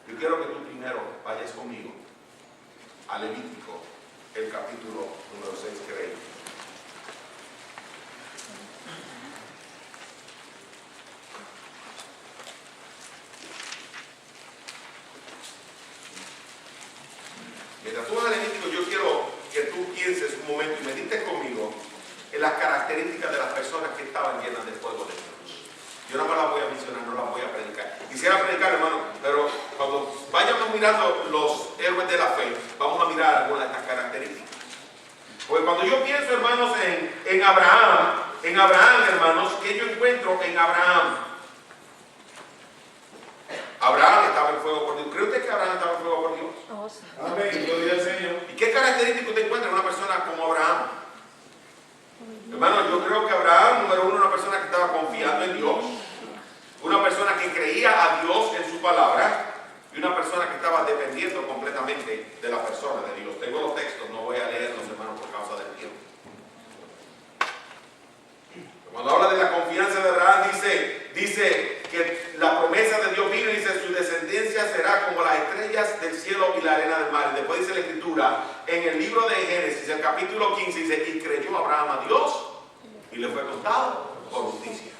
Yo quiero que tú primero vayas conmigo a Levítico, el capítulo número 6 que leí. Mientras tú vas a Levítico, yo quiero que tú pienses un momento y medite conmigo en las características de las personas que estaban llenas del fuego de Dios. Yo no me las voy a mencionar, no las voy a predicar. Quisiera predicar, hermano, pero cuando vayamos mirando los héroes de la fe, vamos a mirar algunas de estas características. Porque cuando yo pienso, hermanos, en Abraham, hermanos, ¿qué yo encuentro en Abraham? Abraham estaba en fuego por Dios. ¿Cree usted que Abraham estaba en fuego por Dios? Oh, sí. Amén. Gloria al Señor. ¿Y qué características usted encuentra en una persona como Abraham? Hermano, yo creo que Abraham, número uno, una persona que estaba confiando en Dios, una persona que creía a Dios en su palabra y una persona que estaba dependiendo completamente de la persona de Dios. Tengo los textos, no voy a leerlos, hermanos, por causa del tiempo. Cuando habla de la confianza de Abraham, dice que la promesa de Dios vino y dice: su descendencia será como las estrellas del cielo y la arena del mar. Y después dice la Escritura, en el libro de Génesis, el capítulo 15, dice: y creyó Abraham a Dios y le fue contado por justicia.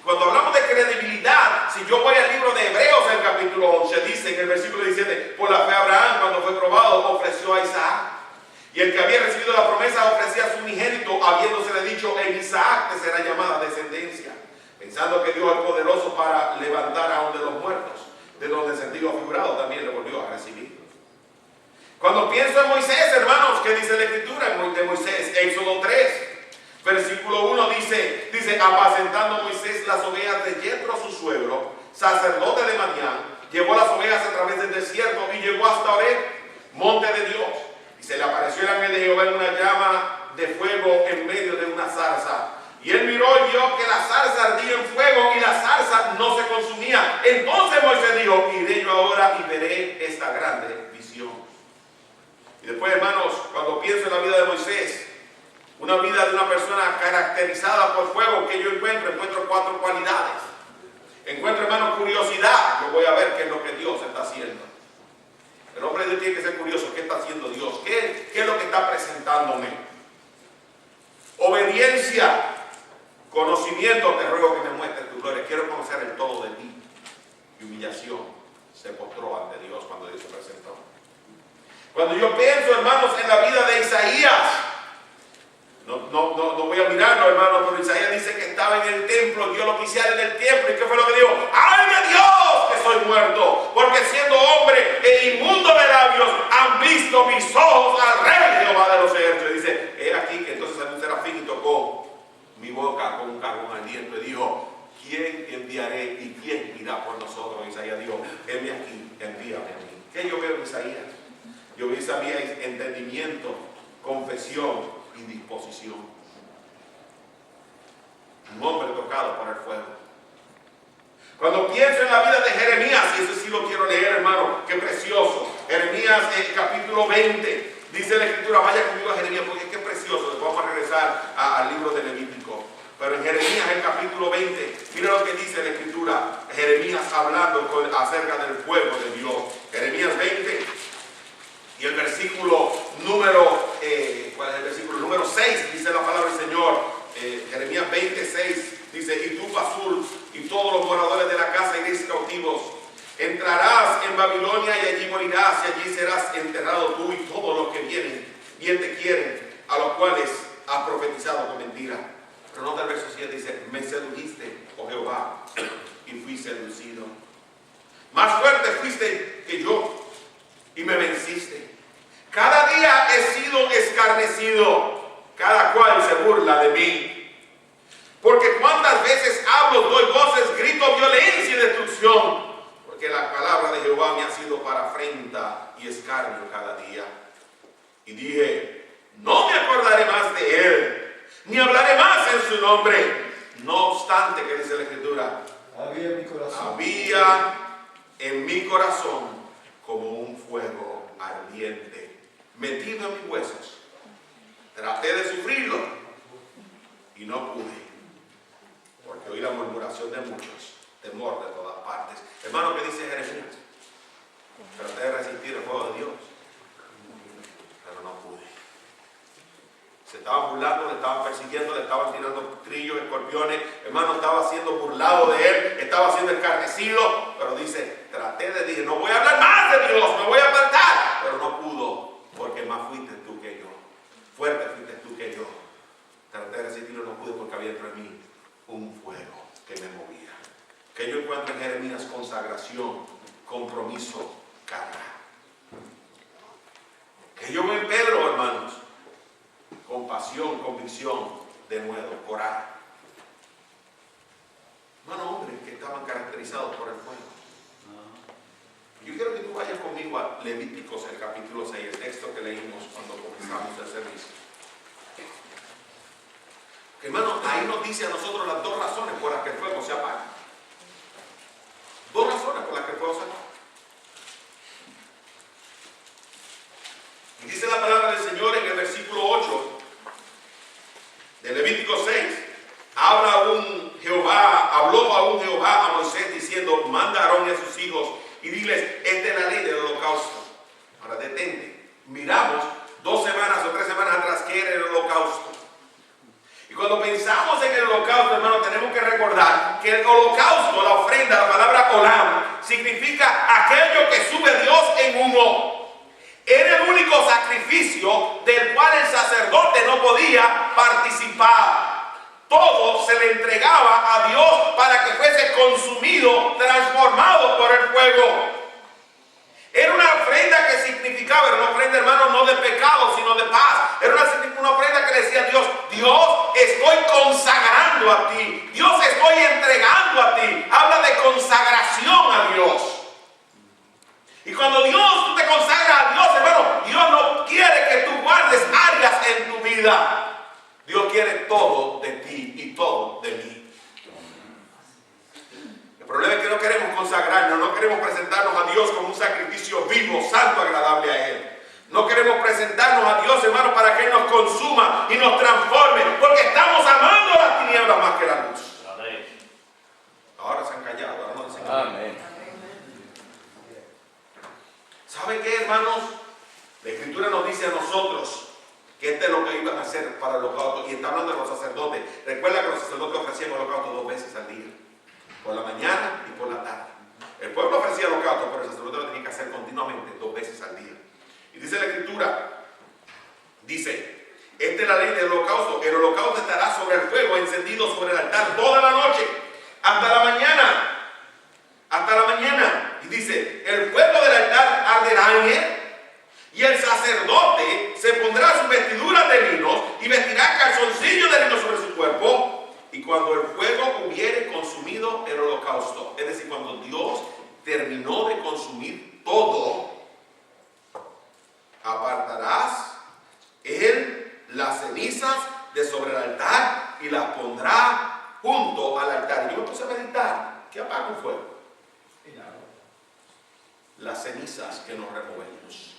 Cuando hablamos de credibilidad, si yo voy al libro de Hebreos, el capítulo 11, dice en el versículo 17: por la fe Abraham, cuando fue probado, ofreció a Isaac. Y el que había recibido la promesa ofrecía a su unigénito, habiéndosele dicho: en Isaac te será llamada descendencia, pensando que Dios es poderoso para levantar aún de los muertos, de donde el sentido figurado también le volvió a recibir. Cuando pienso en Moisés, hermanos, ¿qué dice la Escritura de Moisés? Éxodo 3, versículo 1 dice: apacentando Moisés las ovejas de Yetro su suegro, sacerdote de Madián, llevó las ovejas a través del desierto y llegó hasta Horeb, monte de Dios. Y se le apareció el ángel de Jehová en una llama de fuego en medio de una zarza. Y él miró y vio que la zarza ardía en fuego y la zarza no se consumía. Entonces Moisés dijo: iré yo ahora y veré esta grande visión. Y después, hermanos, cuando pienso en la vida de Moisés, una vida de una persona caracterizada por fuego, que yo encuentro cuatro cualidades. Encuentro, hermanos, curiosidad. Yo voy a ver qué es lo que Dios está haciendo. El hombre de Dios tiene que ser curioso. ¿Qué está haciendo Dios? ¿Qué es lo que está presentándome? Obediencia. Conocimiento. Te ruego que me muestres tu gloria. Quiero conocer el todo de ti. Y humillación. Se postró ante Dios cuando Dios se presentó. Cuando yo pienso, hermanos, en la vida de Isaías, no voy a mirarlo, hermanos, pero Isaías dice que estaba en el templo, Dios lo quisiera en el templo. ¿Y qué fue lo que dijo? ¡Ay de Dios que soy muerto! Porque siendo hombre e inmundo de labios, han visto mis ojos al Rey Jehová de los ejércitos. Y dice: he aquí que entonces salió un serafín y tocó mi boca con un carbón ardiente y dijo: ¿quién enviaré y quién irá por nosotros? Isaías dijo: heme aquí, envíame a mí. ¿Qué yo veo en Isaías? Yo vi en Isaías entendimiento, confesión y disposición. Un hombre tocado por el fuego. Cuando pienso en la vida de Jeremías, y eso sí lo quiero leer, hermano, qué precioso. Jeremías, capítulo 20, dice la Escritura, vaya conmigo a Jeremías porque es que es precioso. Después vamos a regresar al libro de Levítico. Pero en Jeremías, el capítulo 20, mira lo que dice la Escritura. Jeremías hablando acerca del fuego de Dios. Jeremías 20 y el versículo número, ¿cuál es el versículo? Número 6, dice la palabra del Señor. Jeremías 26 dice: y tú, Pasur, y todos los moradores de la casa iréis cautivos. Entrarás en Babilonia y allí morirás, y allí serás enterrado tú y todos los que vienen, bien te quieren, a los cuales has profetizado con mentira. Pero nota el verso 7, dice: me sedujiste, oh Jehová, y fui seducido. Más fuerte fuiste que yo, y me venciste. Cada día he sido escarnecido, cada cual se burla de mí. Porque cuántas veces hablo, doy voces, grito violencia y destrucción. Porque la palabra de Jehová me ha sido para afrenta y escarnio cada día. Y dije: no me acordaré más de él, ni hablaré más en su nombre. No obstante, que dice la Escritura, había en mi corazón como un fuego ardiente metido en mis huesos. Traté de sufrirlo y no pude, porque oí la murmuración de muchos, temor de todas partes. Hermano, ¿qué dice Jeremías? Traté de resistir el fuego de Dios, pero no pude. Se estaban burlando, le estaban persiguiendo, le estaban tirando trillos, escorpiones. Hermano, estaba siendo burlado de él, estaba siendo escarnecido, pero dice: dije, no voy a hablar más de Dios, me voy a apartar, pero no pudo, porque más fuiste tú que yo. Fuerte Y yo veo en Pedro, hermanos, compasión, convicción, de nuevo, coraje. Hermano, hombres que estaban caracterizados por el fuego. Yo quiero que tú vayas conmigo a Levíticos, el capítulo 6, el texto que leímos cuando comenzamos el servicio. Hermano, ahí nos dice a nosotros las dos razones por las que el fuego se apaga. Dos razones por las que el fuego se apaga. Y dice la palabra del Señor en el versículo 8 de Levítico 6. Habló a un Jehová a Moisés diciendo: manda a Aarón y a sus hijos y diles, esta es la ley del holocausto. Ahora detente. Miramos 2 semanas o 3 semanas atrás que era el holocausto. Y cuando pensamos en el holocausto, hermano, tenemos que recordar que el holocausto, la ofrenda, la palabra olam, significa aquello que sube Dios en humo. Era el único sacrificio del cual el sacerdote no podía participar. Todo se le entregaba a Dios para que fuese consumido, transformado por el fuego. Era una ofrenda que significaba, era una ofrenda, hermano, no de pecado, sino de paz. Era una ofrenda que le decía a Dios: Dios, estoy consagrando a ti. Dios, estoy entregando a ti. Habla de consagración a Dios. Y cuando tú te consagras a Dios, hermano, Dios no quiere que tú guardes áreas en tu vida. Dios quiere todo de ti y todo de mí. El problema es que no queremos consagrarnos, no queremos presentarnos a Dios como un sacrificio vivo, santo, agradable a Él. No queremos presentarnos a Dios, hermano, para que Él nos consuma y nos transforme, porque estamos amando las tinieblas más que la luz. Amén. Ahora se han callado, ahora no dicen amén. ¿Saben qué, hermanos? La Escritura nos dice a nosotros que este es lo que iban a hacer para el holocausto. Y está hablando de los sacerdotes. Recuerda que los sacerdotes ofrecían el holocausto 2 veces al día. Por la mañana y por la tarde. El pueblo ofrecía el holocausto, pero el sacerdote lo tenía que hacer continuamente 2 veces al día. Y dice la Escritura, dice, esta es la ley del holocausto. El holocausto estará sobre el fuego, encendido sobre el altar toda la noche, hasta la mañana. Hasta la mañana. Y dice, el fuego del altar arderá en él. Y el sacerdote se pondrá sus vestiduras de lino y vestirá calzoncillos de lino sobre su cuerpo. Y cuando el fuego hubiere consumido el holocausto, es decir, cuando Dios terminó de consumir todo, apartarás él las cenizas de sobre el altar y las pondrá junto al altar. Y yo me puse a meditar: ¿qué apaga un fuego? Las cenizas que nos removemos.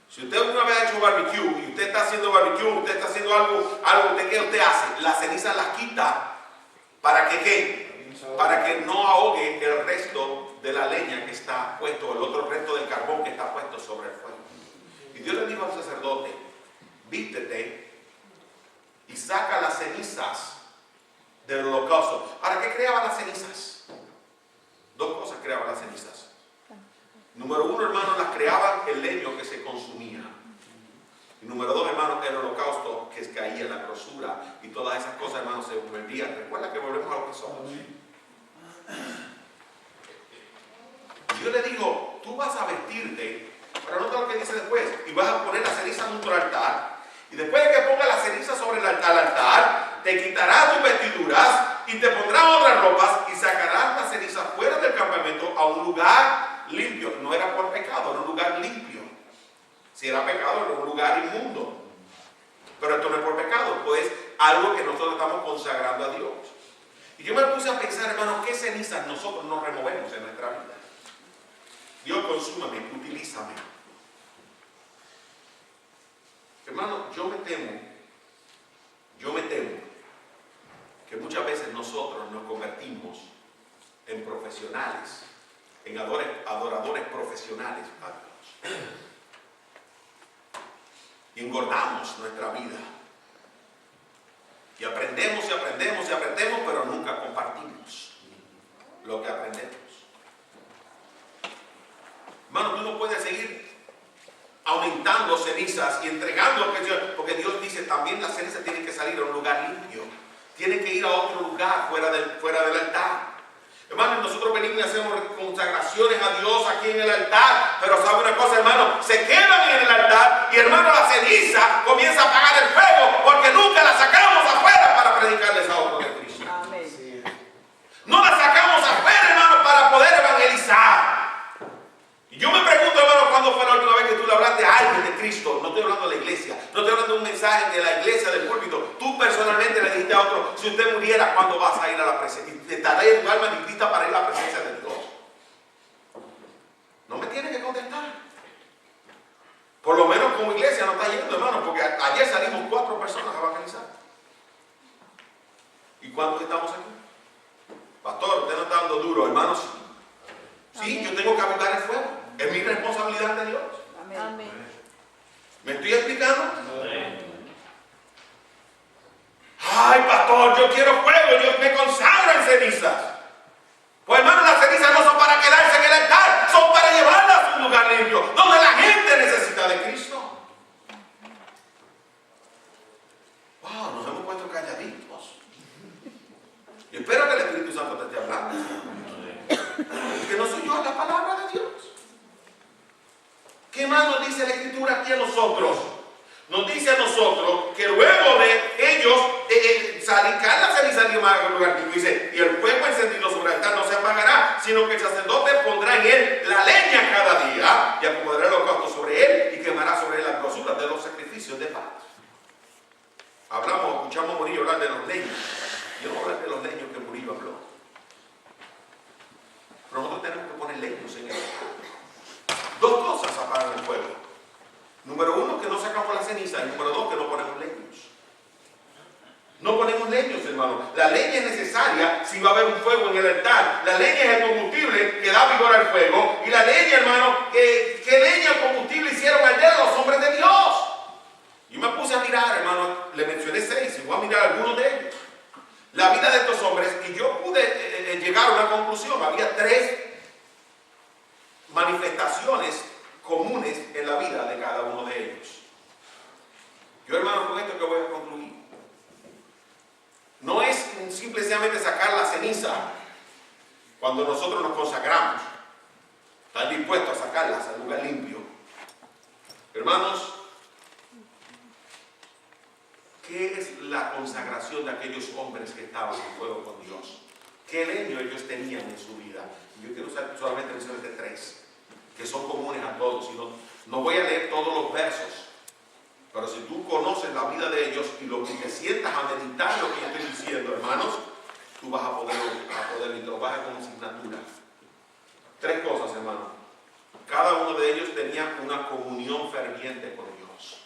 Si usted una vez ha hecho barbecue y usted está haciendo barbecue, usted está haciendo algo ¿qué usted hace? Las cenizas las quita para que ¿qué? Para que no ahogue el resto de la leña que está puesto, el otro resto del carbón que está puesto sobre el fuego. Y Dios le dijo al sacerdote: vístete y saca las cenizas del holocausto. ¿Para qué creaba las cenizas? 2 cosas creaban las cenizas. Número 1, hermano, las creaban el leño que se consumía. Y número 2, hermano, el holocausto que caía en la grosura y todas esas cosas, hermano, se volvían. Recuerda que volvemos a lo que somos. Yo le digo: tú vas a vestirte, pero nota lo que dice después, y vas a poner la ceniza junto al altar. Y después de que pongas la ceniza sobre el altar, te quitarás tus vestiduras y te pondrás otras ropas y sacarás la ceniza fuera del campamento a un lugar limpio. No era por pecado, era un lugar limpio. Si era pecado, era un lugar inmundo. Pero esto no es por pecado, pues algo que nosotros estamos consagrando a Dios. Y yo me puse a pensar, hermano, ¿qué cenizas nosotros nos removemos en nuestra vida? Dios, consúmame, utilízame. Hermano, yo me temo que muchas veces nosotros nos convertimos en profesionales, en adoradores profesionales a Dios. Y engordamos nuestra vida. Y aprendemos, pero nunca compartimos lo que aprendemos. Hermano, tú no puedes seguir aumentando cenizas y entregando, porque Dios dice también las cenizas tienen que salir a un lugar limpio. Tienen que ir a otro lugar fuera del altar. Hermano, nosotros venimos y hacemos consagraciones a Dios aquí en el altar, pero sabe una cosa, hermano, se quedan en el altar y, hermano, la ceniza comienza a apagar el fuego porque nunca la sacamos afuera para predicarles a otros de Cristo. Amén. No la sacamos afuera, hermano, para poder evangelizar. Y yo me pregunto, hermano, ¿cuándo fue la última vez que tú le hablaste a alguien de Cristo? No estoy hablando de la iglesia, no estoy hablando de un mensaje de la iglesia, del púlpito. Tú personalmente le dijiste a otro, si usted muriera, ¿cuándo vas a ir a la presencia? Y te daré tu alma distinta para ir a la presencia de Dios. No me tiene que contestar. Por lo menos como iglesia no está yendo, hermano, porque ayer salimos 4 personas a evangelizar. ¿Y cuántos estamos aquí? Pastor, usted no está dando duro, hermanos. Sí, yo tengo que apagar el fuego. Es mi responsabilidad de Dios. Amén. ¿Me estoy explicando? Ay, pastor, yo quiero fuego, yo me consagro en cenizas. Pues, hermano, las cenizas no son para quedarse en el altar, son para llevarlas a un lugar limpio, donde la gente necesita de Cristo. Wow, nos hemos puesto calladitos. Yo espero que el Espíritu Santo te esté hablando. Que no soy yo, la palabra de Dios. ¿Qué más nos dice la Escritura aquí a nosotros? Nos dice a nosotros que luego de ellos caer la ceniza en el lugar limpio, dice, y el fuego encendido sobre el altar no se apagará, sino que el sacerdote pondrá en él la leña cada día y acomodará el holocausto sobre él y quemará sobre él las grosuras de los sacrificios de paz. Escuchamos a Murillo hablar de los leños. Yo no voy a hablar de los leños que Murillo habló. Pero nosotros tenemos que poner leños en él. 2 cosas apagan el fuego. Número 1, que no sacamos la ceniza. Y número 2, que no ponemos leños. No ponemos leños, hermano. La leña es necesaria si va a haber un fuego en el altar. La leña es el combustible que da vigor al fuego. Y la leña, hermano, ¿qué leña o combustible hicieron ayer los hombres de Dios? Yo me puse a mirar, hermano, le mencioné 6 y voy a mirar algunos de ellos. La vida de estos hombres, y yo pude llegar a una conclusión. Había 3 manifestaciones comunes en la vida de cada uno de ellos. Yo, hermano, con esto que voy a concluir. No es simplemente sacar la ceniza cuando nosotros nos consagramos. Estar dispuestos a sacarlas al lugar limpio. Hermanos, ¿qué es la consagración de aquellos hombres que estaban en fuego con Dios? ¿Qué leño ellos tenían en su vida? Yo quiero solamente mencionar de 3 que son comunes a todos. No voy a leer todos los versos, pero si tú conoces la vida de ellos y lo que te sientas a meditar lo que yo estoy diciendo, hermanos, tú vas a poder y te lo vas a como asignatura. 3 cosas, hermano. Cada uno de ellos tenía una comunión ferviente con Dios.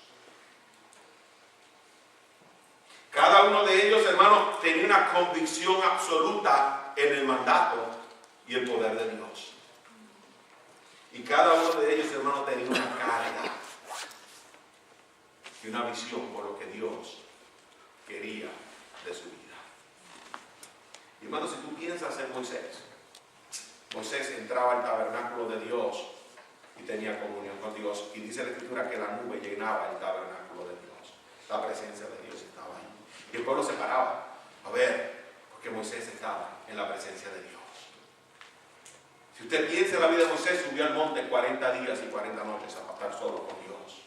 Cada uno de ellos, hermano, tenía una convicción absoluta en el mandato y el poder de Dios. Y cada uno de ellos, hermano, tenía una carga y una visión por lo que Dios quería de su vida. Y, hermano, si tú piensas en Moisés entraba al tabernáculo de Dios y tenía comunión con Dios. Y dice la Escritura que la nube llenaba el tabernáculo de Dios. La presencia de Dios estaba ahí. Y el pueblo se paraba a ver, porque Moisés estaba en la presencia de Dios. Si usted piensa en la vida de Moisés, subió al monte 40 días y 40 noches a pasar solo con Dios.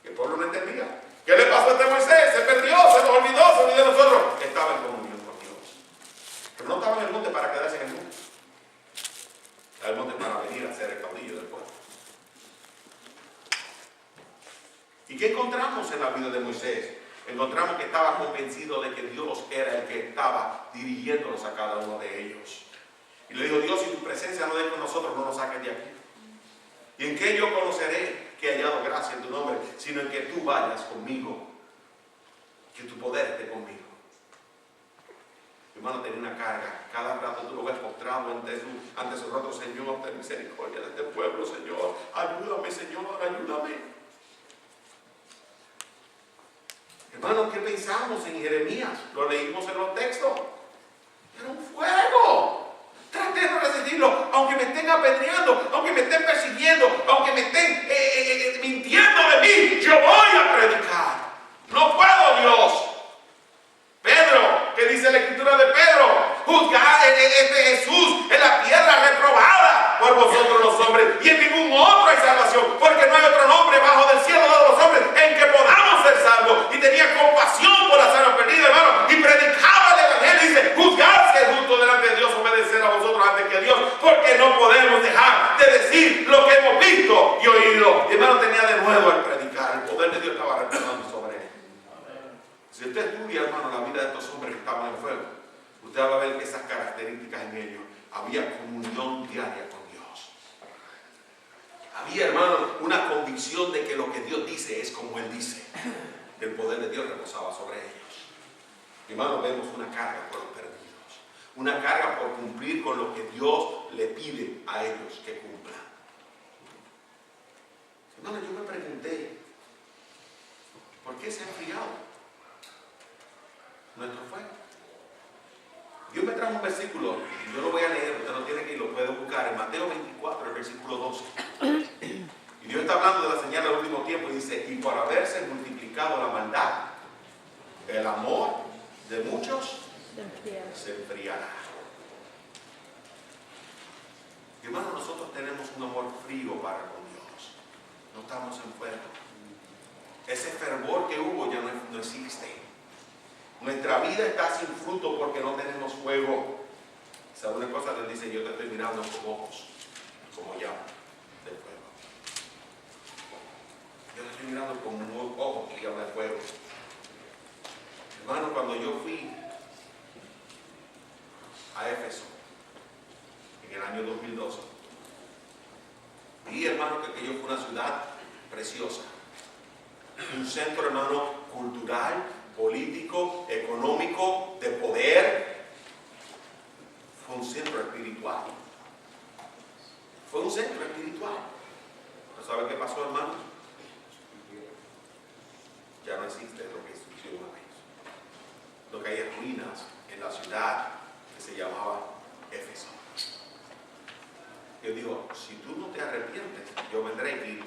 Y el pueblo no entendía. ¿Qué le pasó a este Moisés? Se perdió, se nos olvidó de nosotros. Estaba en comunión con Dios. Pero no estaba en el monte para quedarse en el monte. Estaba en el monte para venir a ser el caudillo del pueblo. ¿Y qué encontramos en la vida de Moisés? Encontramos que estaba convencido de que Dios era el que estaba dirigiéndolos a cada uno de ellos. Y le dijo: Dios, si tu presencia no es con nosotros, no nos saques de aquí. ¿Y en qué yo conoceré que he hallado gracia en tu nombre? Sino en que tú vayas conmigo, que tu poder esté conmigo. Mi hermano tenía una carga. Cada rato tú lo ves postrado ante su rostro: Señor, ten misericordia de este pueblo, Señor. Ayúdame, Señor, ayúdame. Hermano, ¿qué pensamos en Jeremías? Lo leímos en los textos. Era un fuego. Traté de resistirlo, aunque me estén apedreando, aunque me estén persiguiendo, aunque me estén mintiendo de mí, yo voy a predicar. No puedo, Dios. Pedro, ¿qué dice la Escritura de Pedro? Juzgar Jesús, el nuevo al predicar. El poder de Dios estaba reposando sobre él. Si usted estudia, hermano, la vida de estos hombres que estaban en fuego, usted va a ver que esas características en ellos. Había comunión diaria con Dios. Había, hermano, una convicción de que lo que Dios dice es como Él dice. El poder de Dios reposaba sobre ellos. Hermano, vemos una carga por los perdidos. Una carga por cumplir con lo que Dios le pide a ellos que cumplan. Hermano, yo me pregunté, ¿por qué se ha enfriado nuestro fuego? Dios me trajo un versículo, yo lo voy a leer, usted no tiene que ir, lo puede buscar, en Mateo 24, el versículo 12. Y Dios está hablando de la señal del último tiempo y dice, y por haberse multiplicado la maldad, el amor de muchos se enfriará. Y hermano, nosotros tenemos un amor frío para con Dios. No estamos en fuego. Ese fervor que hubo ya no existe. Nuestra vida está sin fruto porque no tenemos fuego. ¿Sabe una cosa? Dios dice, yo te estoy mirando con ojos, como llama de fuego. Yo te estoy mirando con ojos que llama de fuego. Hermano, cuando yo fui a Éfeso, en el año 2012, vi, hermano, que aquello fue una ciudad preciosa. Un centro, hermano, cultural, político, económico, de poder. Fue un centro espiritual. Fue un centro espiritual. ¿No sabe qué pasó, hermano? Ya no existe lo que existió una vez. Lo que hay es ruinas en la ciudad que se llamaba Éfeso. Dios dijo, si tú no te arrepientes, yo vendré y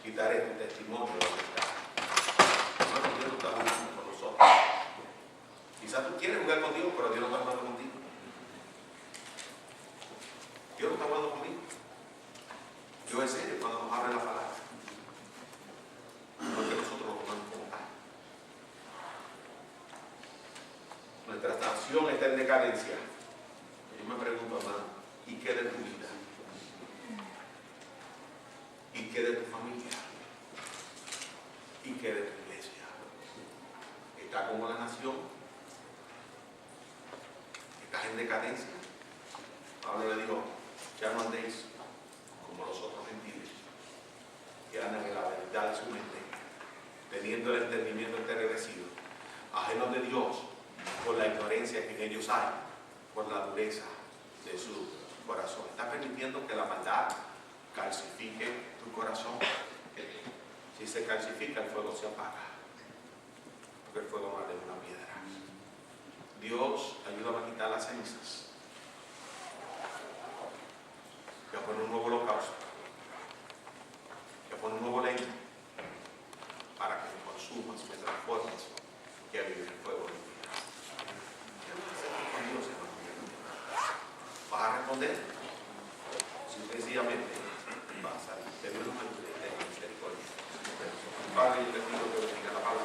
quitaré tu testimonio de donde estás. Hermano, Dios no está hablando con nosotros. Quizás tú quieres jugar contigo, pero Dios no está hablando contigo. Dios no está hablando conmigo. Yo en serio, cuando nos abre la palabra. Porque nosotros lo tomamos como tal. Nuestra nación está en decadencia. Yo me pregunto, hermano, ¿y qué de tu vida? ¿Y qué de tu familia? ¿Y qué de tu iglesia? ¿Está como la nación? ¿Estás en decadencia? Pablo le dijo, ya no andéis como los otros gentiles, que andan en la verdad de su mente, teniendo el entendimiento entenebrecido, ajenos de Dios, por la ignorancia que en ellos hay, por la dureza de su corazón. ¿Estás permitiendo que la maldad calcifique tu corazón? Si se calcifica, el fuego se apaga, porque el fuego no arde en una piedra. Dios, ayúdame a quitar las cenizas. Voy a poner un nuevo holocausto. Voy a poner un nuevo leño para que me consumas, me transformes y a vivir el fuego de mi vida. ¿Qué vas a hacer con Dios, hermano? ¿Vas a responder?